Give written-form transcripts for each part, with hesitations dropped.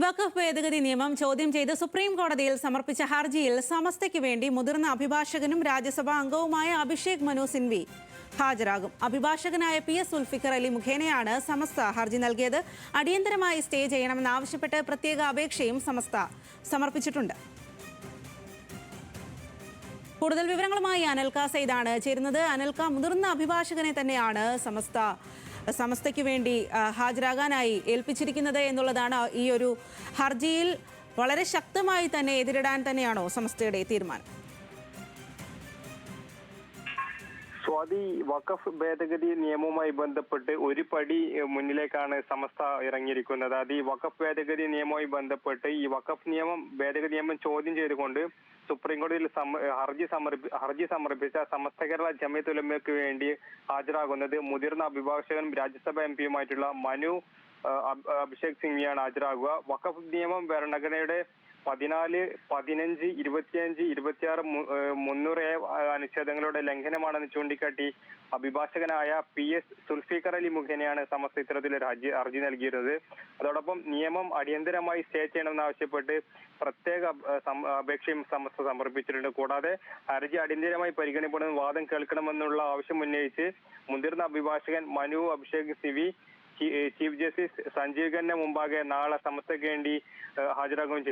വഖഫ് ഭേദഗതി നിയമം ചോദ്യം ചെയ്ത് സുപ്രീം കോടതിയിൽ സമർപ്പിച്ച ഹർജിയിൽ സമസ്തയ്ക്ക് വേണ്ടി മുതിർന്ന അഭിഭാഷകനും രാജ്യസഭാ അംഗവുമായ അഭിഷേക് മനു സിൻവി ഹാജരാകും. അഭിഭാഷകനായ PS സുൽഫിക്കർ അലി മുഖേനയാണ് സമസ്ത ഹർജി നൽകിയത്. അടിയന്തരമായി സ്റ്റേ ചെയ്യണമെന്നാവശ്യപ്പെട്ട് പ്രത്യേക അപേക്ഷയും സമസ്ത സമർപ്പിച്ചിട്ടുണ്ട്. കൂടുതൽ വിവരങ്ങളുമായി അനൽക സൈദാണ് ചേരുന്നത്. അനൽക, മുതിർന്ന അഭിഭാഷകനെ തന്നെയാണ് സമസ്തയ്ക്ക് വേണ്ടി ഹാജരാകാനായി ഏൽപ്പിച്ചിരിക്കുന്നത് എന്നുള്ളതാണ് ഈ ഒരു ഹർജിയിൽ വളരെ ശക്തമായി തന്നെ എതിരിടാൻ തന്നെയാണോ സമസ്തയുടെ തീരുമാനം? സ്വാതി, വഖഫ് ഭേദഗതി നിയമവുമായി ബന്ധപ്പെട്ട് ഒരു പടി മുന്നിലേക്കാണ് സമസ്ത ഇറങ്ങിയിരിക്കുന്നത്. അത് ഈ വഖഫ് ഭേദഗതി നിയമവുമായി ബന്ധപ്പെട്ട് ഈ വഖഫ് ഭേദഗതി നിയമം ചോദ്യം ചെയ്തുകൊണ്ട് സുപ്രീം കോടതിയിൽ ഹർജി സമർപ്പിച്ച സമസ്ത കേരള ജമിയത്തുൽ ഉലമയ്ക്ക് വേണ്ടി ഹാജരാകുന്നത് മുതിർന്ന അഭിഭാഷകനും രാജ്യസഭാ MP-യുമായിട്ടുള്ള അഭിഷേക് സിംഗ്വിയാണ് ഹാജരാകുക. വഖഫ് നിയമം ഭരണഘടനയുടെ 14, 15, 25, 26, 300 അനുച്ഛേദങ്ങളുടെ ലംഘനമാണെന്ന് ചൂണ്ടിക്കാട്ടി അഭിഭാഷകനായ PS സുൽഫിക്കർ അലി മുഖേനയാണ് സമസ്ത ഇത്തരത്തിലൊരു ഹർജി നൽകിയിരുന്നത്. അതോടൊപ്പം നിയമം അടിയന്തരമായി സ്റ്റേ ചെയ്യണമെന്നാവശ്യപ്പെട്ട് പ്രത്യേക അപേക്ഷയും സമസ്ത സമർപ്പിച്ചിട്ടുണ്ട്. കൂടാതെ ഹർജി അടിയന്തരമായി പരിഗണിക്കണമെന്ന് വാദം കേൾക്കണമെന്നുള്ള ആവശ്യം ഉന്നയിച്ച് മുതിർന്ന അഭിഭാഷകൻ അഭിഷേക് സിൻവി ചീഫ് ജസ്റ്റിസ് സഞ്ജീവ് ഖന്ന മുമ്പാകെ നാളെ സമസ്തയ്ക്ക് വേണ്ടി ഹാജരാകുകയും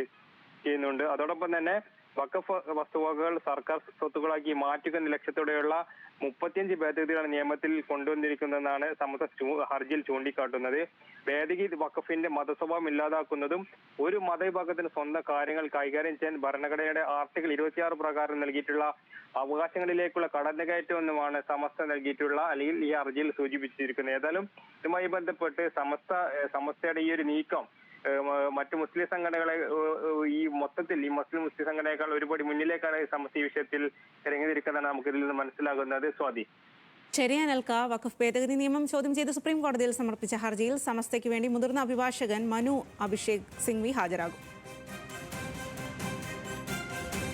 ചെയ്യുന്നുണ്ട്. അതോടൊപ്പം തന്നെ വഖഫ് വസ്തുവകകൾ സർക്കാർ സ്വത്തുക്കളാക്കി മാറ്റുക ലക്ഷ്യത്തോടെയുള്ള 35 ഭേദഗതികളാണ് നിയമത്തിൽ കൊണ്ടുവന്നിരിക്കുന്നതെന്നാണ് സമസ്ത ഹർജിയിൽ ചൂണ്ടിക്കാട്ടുന്നത്. ഭേദഗതി വഖഫിന്റെ മതസ്വഭാവം ഇല്ലാതാക്കുന്നതും ഒരു മതവിഭാഗത്തിന് സ്വന്തം കാര്യങ്ങൾ കൈകാര്യം ചെയ്യാൻ ഭരണഘടനയുടെ ആർട്ടിക്കിൾ 26 പ്രകാരം നൽകിയിട്ടുള്ള അവകാശങ്ങളിലേക്കുള്ള കടന്നുകയറ്റമെന്നുമാണ് സമസ്ത നൽകിയിട്ടുള്ള അല്ലെങ്കിൽ ഈ ഹർജിയിൽ സൂചിപ്പിച്ചിരിക്കുന്നത്. ഏതായാലും ഇതുമായി ബന്ധപ്പെട്ട് സമസ്തയുടെ ഈ ഒരു നീക്കം മറ്റു മുസ്ലിം സംഘടനകളെ മൊത്തത്തിൽ മുസ്ലിം സംഘടനയേക്കാൾ ഒരുപടി മുന്നിലേക്കാണ് സമസ്ത ഈ വിഷയത്തിൽ ഇറങ്ങിയിരിക്കുന്നതാണ് നമുക്ക് ഇതിൽ നിന്ന് മനസ്സിലാകുന്നത്. സ്വാതി, ശരി അനൽക. വഖഫ് ഭേദഗതി നിയമം ചോദ്യം ചെയ്ത് സുപ്രീം കോടതിയിൽ സമർപ്പിച്ച ഹർജിയിൽ സമസ്തയ്ക്ക് വേണ്ടി മുതിർന്ന അഭിഭാഷകൻ അഭിഷേക് സിംഗ്വി ഹാജരാകും.